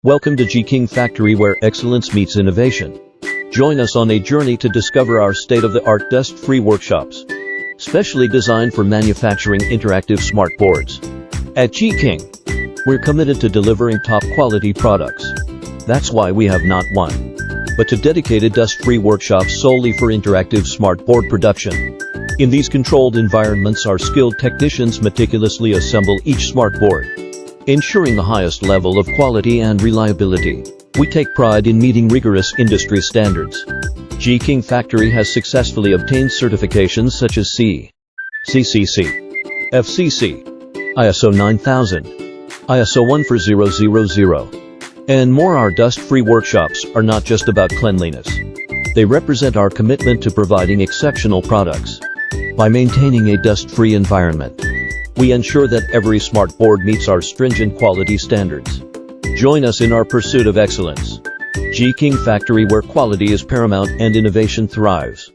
Welcome to Giiking Factory, where excellence meets innovation. Join us on a journey to discover our state-of-the-art dust-free workshops, specially designed for manufacturing interactive smart boards. At Giiking, we're committed to delivering top-quality products. That's why we have not one, but two dedicated dust-free workshops solely for interactive smart board production. In these controlled environments, our skilled technicians meticulously assemble each smart board, ensuring the highest level of quality and reliability. We take pride in meeting rigorous industry standards. Giiking Factory has successfully obtained certifications such as CCC, FCC, ISO 9000, ISO 14000, and more. Our dust-free workshops are not just about cleanliness. They represent our commitment to providing exceptional products. By maintaining a dust-free environment, we ensure that every smart board meets our stringent quality standards. Join us in our pursuit of excellence. Giiking Factory, where quality is paramount and innovation thrives.